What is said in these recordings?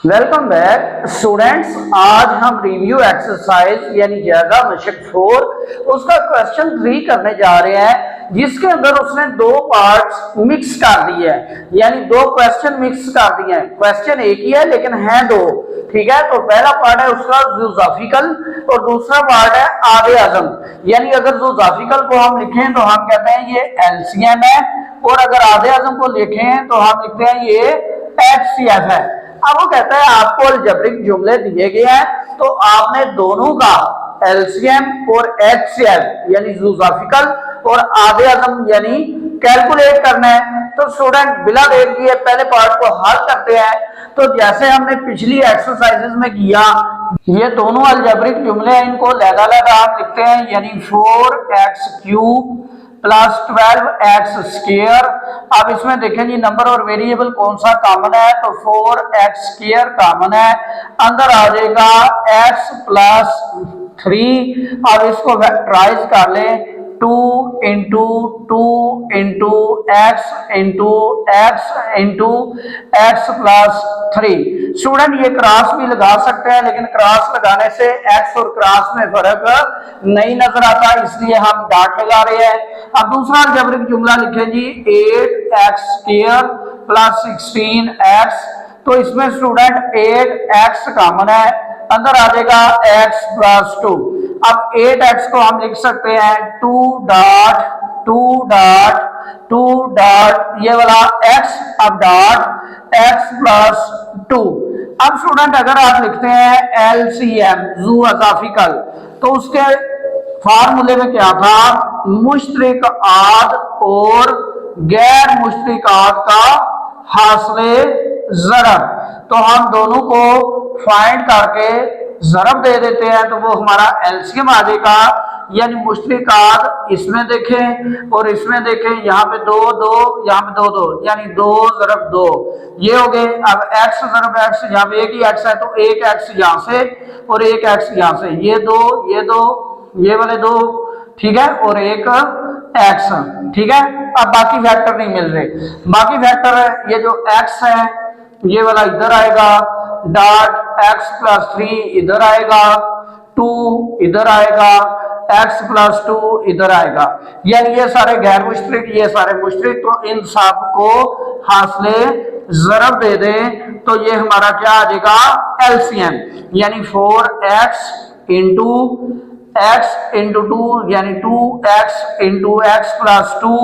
Welcome back students. आज हम review exercise यानी ज्यादा मशक 4 उसका क्वेश्चन 3 करने जा रहे हैं, जिसके अंदर उसने दो पार्ट्स मिक्स कर दिए हैं, यानी दो क्वेश्चन मिक्स कर दिए हैं। क्वेश्चन एक ही है लेकिन है दो, ठीक है। तो पहला पार्ट है उसका ज़ुज़ाफ़िकल और दूसरा पार्ट है आधे आज़म। यानी अगर ज़ुज़ाफ़िकल को हम लिखें तो हम कहते हैं ये एलसीएम है, और अगर आधे आज़म को लिखें तो हम लिखते हैं ये एचसीएफ है। अब वो कहता है आपको अलजेब्रिक जुमले दिए गए हैं, तो आपने दोनों का एलसीएम और एचसीएफ यानी ज़ुज़ाफ़िकल और आधे आज़म यानी कैलकुलेट करना है। तो स्टूडेंट बिला देर किए पहले पार्ट को हल करते हैं। तो जैसे हमने पिछली एक्सरसाइजेस में किया, ये दोनों अलजेब्रिक जुमले हैं, इनको लहदा हम लिखते हैं, यानी 4x³ प्लस 12x²। अब इसमें देखें जी नंबर और वेरिएबल कौन सा कॉमन है, तो 4x² कॉमन है, अंदर आ जाएगा x प्लस 3। अब इसको फैक्टराइज कर लें, 2 into 2 into x into x into x plus 3। Student ये क्रॉस भी लगा सकते हैं, लेकिन क्रॉस लगाने से एक्स और क्रॉस में फर्क नहीं नजर आता, इसलिए हम डॉट लगा रहे हैं। अब दूसरा अलजेब्रिक जुमला लिखें जी, 8x² प्लस 16x। तो इसमें स्टूडेंट 8x कॉमन है, अंदर आ जाएगा x प्लस 2। अब 8x को हम लिख सकते हैं 2 डॉट ये वाला x, अब डॉट x प्लस 2। अब स्टूडेंट अगर आप लिखते हैं एलसीएम ज़ुज़ाफ़िकल, तो उसके फार्मूले में क्या था, मुश्तरिक आद और गैर मुश्तरिक आद का हासिले ज़रब। तो हम दोनों को फाइंड करके ज़रब दे देते हैं, तो वो हमारा एलसीएम आ जाएगा। यानी मुश्तरिक आद इसमें देखें और इसमें देखें, यहाँ पे 2 2 यहाँ पे 2 2, यानी 2 ज़रब 2 ये हो गए। अब x ज़रब x, यहाँ पे एक ही x है तो एक x यहाँ से और एक x यहाँ से, ये दो ये वाले दो, ठीक है, और एक x, ठीक है। अब बाकी फैक्टर नहीं मिल रहे, बाकी फैक्टर है ये जो x है ये वाला इधर आएगा, डॉट x प्लस 3 इधर आएगा, 2 इधर आएगा, x प्लस 2 इधर आएगा। यानी ये सारे गैर मुश्तरिक, ये सारे मुश्तरिक, तो इन सब को हासिले ज़रब दे दें तो ये हमारा क्या आ जाएगा, एलसीएम। यानी 4x इंटू x इंटू 2 यानी 2x into x plus 2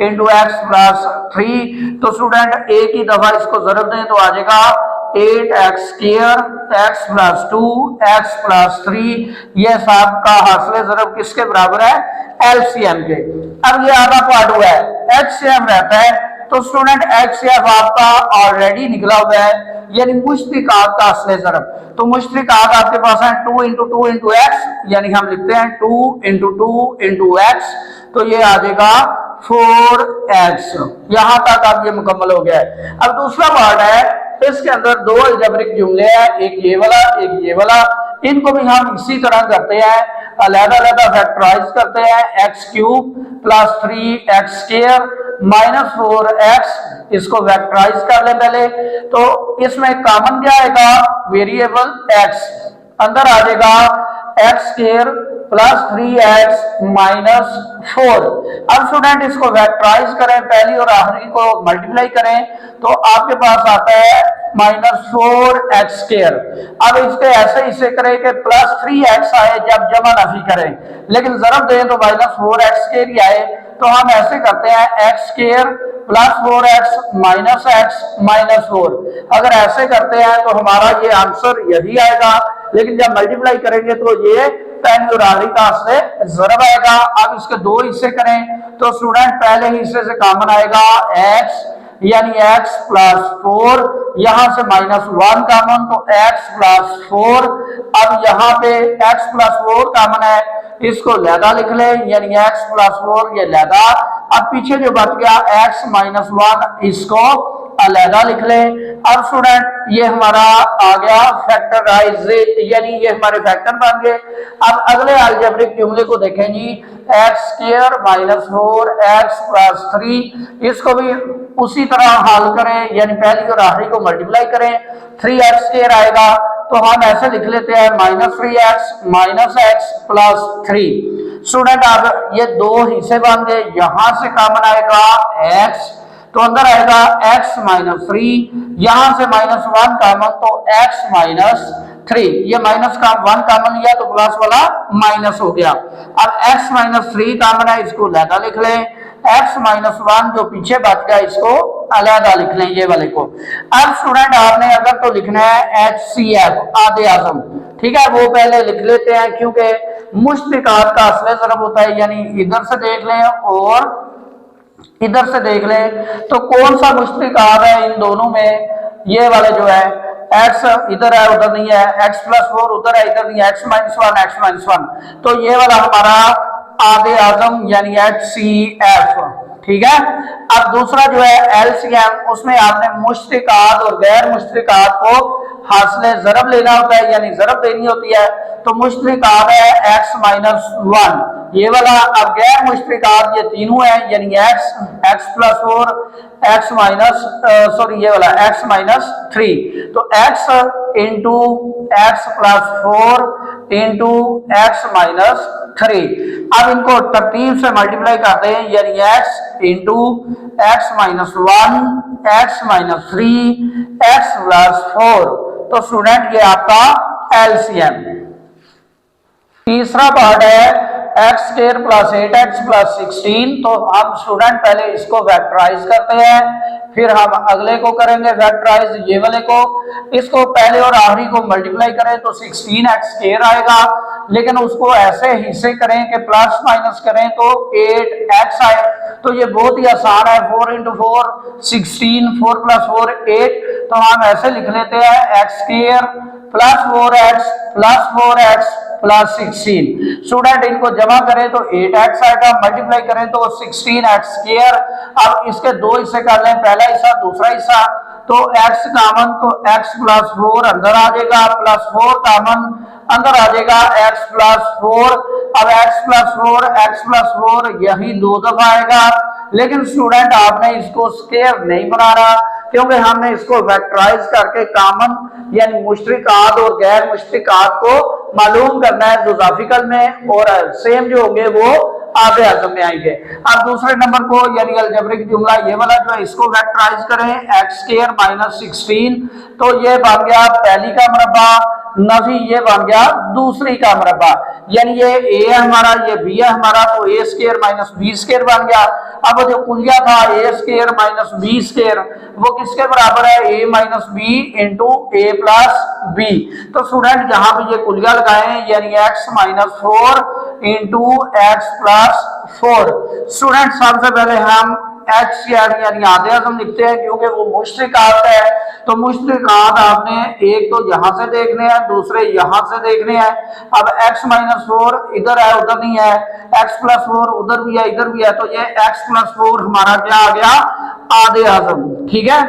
into x plus 3। तो स्टूडेंट एक ही दफा इसको ज़रब दें तो आ जाएगा 8x² x plus 2 x plus 3। ये सब का हासिले ज़रब किसके बराबर है, एलसीएम के। अब ये आधा पार्ट हुआ है, एचसीएफ रहता है। तो स्टूडेंट एचसीएफ आपका ऑलरेडी निकला हुआ है, यानी मुश्तरिक आद का हासिले ज़रब। तो मुश्तरिक आद आपके पास है 2 इंटू 2 इंटू एक्स, यानी हम लिखते हैं 2 इंटू 2 इंटू एक्स, तो ये आ जाएगा 4x। यहां तक अब ये मुकम्मल हो गया है। अब दूसरा पार्ट है, इसके अंदर दो अलजेब्रिक जुमले हैं, एक ये वाला। इनको भी हम इसी तरह करते हैं, अलग-अलग फैक्टराइज करते हैं, x³ plus 3x² minus 4x, इसको फैक्टराइज कर ले पहले। तो इसमें कॉमन क्या आएगा, वेरिएबल x, अंदर आ जाएगा x² प्लस 3x माइनस 4। अब स्टूडेंट इसको फैक्टराइज करें, पहली और आखिरी को मल्टीप्लाई करें, तो आपके पास आता है माइनस 4x²। अब इसके ऐसे हिस्से करें कि प्लस 3x आए जब जमा नफी करें, लेकिन ज़रब दें तो माइनस 4x² ही आए। तो हम ऐसे करते हैं x² plus 4x minus x minus 4। अगर ऐसे करते हैं तो हमारा ये आंसर यही आएगा, लेकिन जब मल्टीप्लाई करेंगे तो ये पहली और आखिरी का से ज़रब आएगा। अब इसके दो हिस्से करें तो स्टूडेंट पहले हिस्से से कॉमन आएगा x, यानी x प्लस 4, यहां से माइनस 1 कॉमन तो x प्लस 4। अब यहाँ पे x प्लस 4 कॉमन है, इसको लहदा लिख लें, यानी x प्लस 4 ये लहदा। अब पीछे जो बच गया x माइनस 1, इसको अलहदा लिख लें। अब स्टूडेंट ये हमारा आ गया फैक्टराइज, यानी ये हमारे फैक्टर बन गए। अब अगले अलजेब्रिक जुमले को देखें जी, x square minus 4 x plus 3, इसको भी उसी तरह हल करें, यानी पहली और आखिरी को मल्टीप्लाई करें, 3x स्क्वायर आएगा तो हम ऐसे लिख लेते हैं minus 3x minus x plus 3। Student अब ये दो हिस्से बन गए, यहां से कॉमन आएगा x तो अंदर आएगा x माइनस 3, यहां से माइनस 1 कॉमन तो x माइनस 3, ये माइनस का 1 कॉमन लिया तो प्लस वाला माइनस हो गया। अब x माइनस 3 कॉमन है, इसको अलहदा लिख लें, x माइनस 1 जो पीछे बच गया इसको अलहदा लिख लें, ये वाले को। अब स्टूडेंट आपने अगर तो लिखना है HCF आधे आजम, ठीक है, वो पहले लिख लेते हैं क्योंकि मुश्तरकात का असले ज़रब होता है, यानी इधर से देख लें और इधर से देख लें तो कौन सा मुश्तरकात है इन दोनों में, ये वाले जो है x इधर है उधर नहीं है, x प्लस 4 उधर है इधर नहीं है, x माइनस 1 तो ये वाला हमारा आधे आजम यानी HCF, ठीक है। अब दूसरा जो है LCM, उसमें आपने मुश्तरकात और गैर मुश्तरकात को हासिले ज़रब लेना होता है, यानी ज़रब देनी होती है। तो मुश्तरकात है x माइनस 1 ये वाला, अब गैर मुश्तरकात ये तीनों है, यानी x plus 4 x minus sorry ये वाला x माइनस 3, तो x into x plus 4 into x minus 3। अब इनको तरतीब से मल्टीप्लाई करते हैं, यानी x into x minus 1 x minus 3 x plus 4, तो स्टूडेंट ये आपका एलसीएम। तीसरा पार्ट है x square plus 8x plus 16, तो हम स्टूडेंट पहले इसको फैक्टराइज करते हैं, फिर हम अगले को करेंगे फैक्टराइज, ये वाले को। इसको पहले और आखिरी को मल्टीप्लाई करें तो 16x स्क्वायर आएगा, लेकिन उसको ऐसे हिस्से करें कि प्लस माइनस करें तो 8x आए, तो ये बहुत ही आसान है। 4 इंटू 4 16, 4 प्लस 4 8, तो हम ऐसे लिख लेते हैं x square plus 4x plus 4x plus 16। Student इनको जमा करें तो 8x आएगा, मल्टीप्लाई करें तो 16x स्क्वायर। अब इसके दो हिस्से कर लें, पहला हिस्सा दूसरा हिस्सा, तो x कॉमन तो x प्लस 4 अंदर आ जाएगा, प्लस 4 कॉमन अंदर आ जाएगा x प्लस 4। अब x प्लस 4 यही दो दफा आएगा, लेकिन स्टूडेंट आपने इसको स्क्वायर नहीं बनाना, क्योंकि हमने इसको फैक्टराइज करके कॉमन यानी मुश्तरकात और गैर मुश्तरकात को मालूम करना है जोग्राफिकल में, और सेम जो होंगे वो आधे आजम में आएंगे। अब दूसरे नंबर को यानी अलजेब्रिक जुमला ये वाला जो है इसको फैक्टराइज करें, एक्स स्क्वायर माइनस 16, तो ये बन गया पहली का मरबा, नफी ये बन गया दूसरी का मरबा, यानी ये a है हमारा, ये b है हमारा, तो a square minus b square बन गया। अब जो कुलिया था a square minus b square, वो किसके बराबर है, a minus b into a plus b। तो स्टूडेंट यहाँ पे ये कुलिया लगाए, यानी x minus 4 into x plus 4। Student सबसे पहले हम HCF यानी आधे आजम लिखते हैं, क्योंकि वो मुश्तरकात है, तो मुश्तरकात आपने एक तो यहां से देखने हैं, दूसरे यहां से देखने हैं। अब x माइनस 4 इधर है उधर नहीं है, x प्लस 4 उधर भी है इधर भी है, तो ये x प्लस 4 हमारा क्या आ गया, आधे आजम, ठीक है।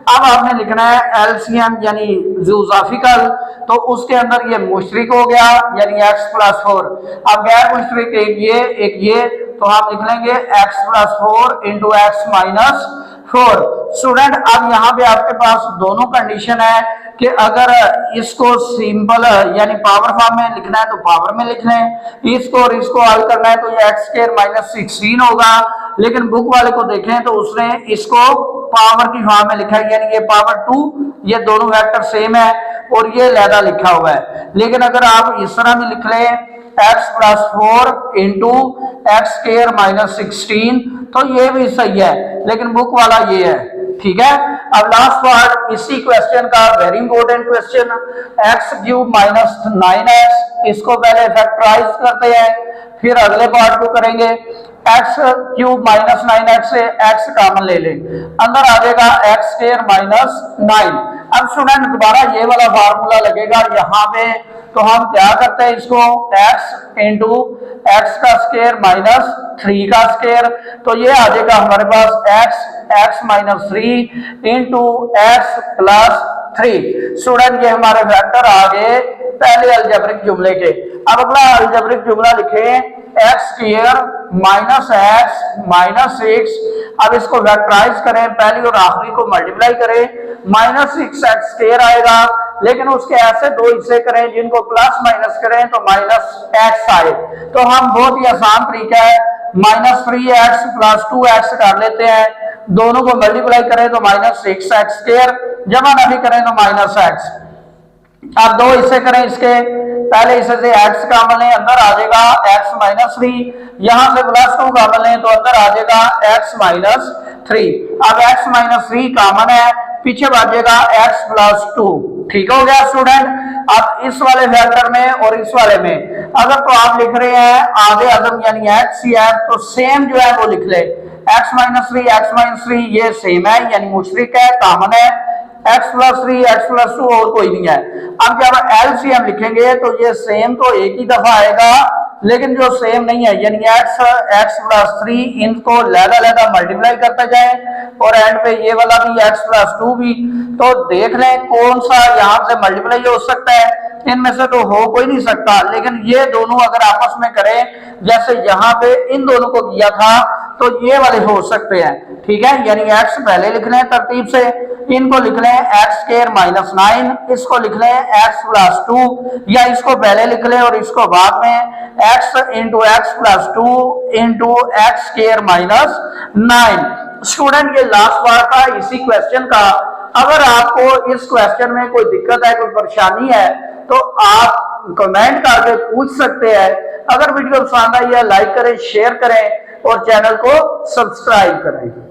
अब आपने लिखना है एलसीएम यानी जोग्राफिकल, तो उसके अंदर ये मुश्तरक हो गया यानी x प्लस 4। अब गैर मुश्तरक एक ये, तो हम लिख लेंगे x plus 4 into x minus 4। Student अब यहाँ पे आपके पास दोनों कंडीशन है कि अगर इसको सिंपल यानी पावर फॉर्म में लिखना है तो पावर में लिख लें, इसको और इसको हल करना है तो ये एक्स स्क्वायर माइनस 16 होगा, लेकिन बुक वाले को देखें तो उसने इसको पावर की फॉर्म में लिखा है, यानी ये पावर 2, ये दोनों वेक्टर सेम है और ये लैदा लिखा हुआ है। लेकिन अगर आप इस तरह भी लिख लें x plus 4 into x square minus 16, तो ये भी सही है, लेकिन बुक वाला ये है, ठीक है। अब लास्ट पार्ट इसी क्वेश्चन का very important question, x cube minus 9x, इसको पहले फैक्टराइज करते हैं, फिर अगले पार्ट को करेंगे। एक्स क्यूब माइनस 9x से x कॉमन ले लें, अंदर आ जाएगा एक्स स्क्वायर माइनस 9। अब स्टूडेंट दोबारा ये वाला फार्मूला लगेगा यहाँ पे, तो हम क्या करते हैं इसको x इंटू एक्स का स्क्वायर माइनस 3 का स्क्वायर, तो ये आ जाएगा हमारे पास x minus 3 into x plus 3। Student ये हमारे फैक्टर आ गए पहले अलजेब्रिक जुमले के। अब अगला अलजेब्रिक जुमला लिखें x square minus x minus 6। अब इसको फैक्टराइज करें, पहली और आखिरी को मल्टीप्लाई करें, माइनस 6 एक्स स्क्वायर आएगा, लेकिन उसके ऐसे दो हिस्से करें जिनको प्लस माइनस करें तो माइनस एक्स आए। तो हम बहुत ही आसान तरीका है, माइनस 3x प्लस 2x कर लेते हैं, दोनों को मल्टीप्लाई करें तो माइनस 6 एक्स स्क्वायर, जमा नहीं करें तो माइनस एक्स। अब दो हिस्से करें इसके, पहले हिस्से से x कॉमन लें, अंदर आ जाएगा x माइनस 3, यहां से प्लस 2 कॉमन लें तो अंदर आ जाएगा x माइनस 3। अब x माइनस 3 कॉमन है, पीछे बढ़ेगा x प्लस 2। ठीक हो गया स्टूडेंट। अब इस वाले फैक्टर में और इस वाले में अगर तो आप लिख रहे हैं आधे अदम यानी HCF, तो सेम जो है वो लिख ले, x माइनस 3 ये सेम है यानी मुश्तरक है, कॉमन है, x प्लस 3 x प्लस 2 और कोई नहीं है। अब जब LCM लिखेंगे तो ये सेम तो एक ही दफा आएगा, लेकिन जो सेम नहीं है यानी x प्लस 3 इनको लहदा मल्टीप्लाई करते जाए और एंड पे ये वाला भी x प्लस 2 भी, तो देख लें कौन सा यहां से मल्टीप्लाई हो सकता है। इनमें से तो हो कोई नहीं सकता, लेकिन ये दोनों अगर आपस में करें जैसे यहाँ पे इन दोनों को किया था तो ये वाले हो सकते हैं। ठीक है, यानी x पहले लिख लें तरतीब से, इनको लिख लें एक्स स्क्वायर माइनस 9, इसको लिख लें x प्लस 2, या इसको पहले लिख लें और इसको बाद में x into x plus 2 into x square minus 9। Student ये लास्ट पार्ट था इसी क्वेश्चन का। अगर आपको इस क्वेश्चन में कोई दिक्कत है, कोई परेशानी है, तो आप कमेंट करके पूछ सकते हैं। अगर वीडियो पसंद आई है लाइक करें, शेयर करें और चैनल को सब्सक्राइब करें।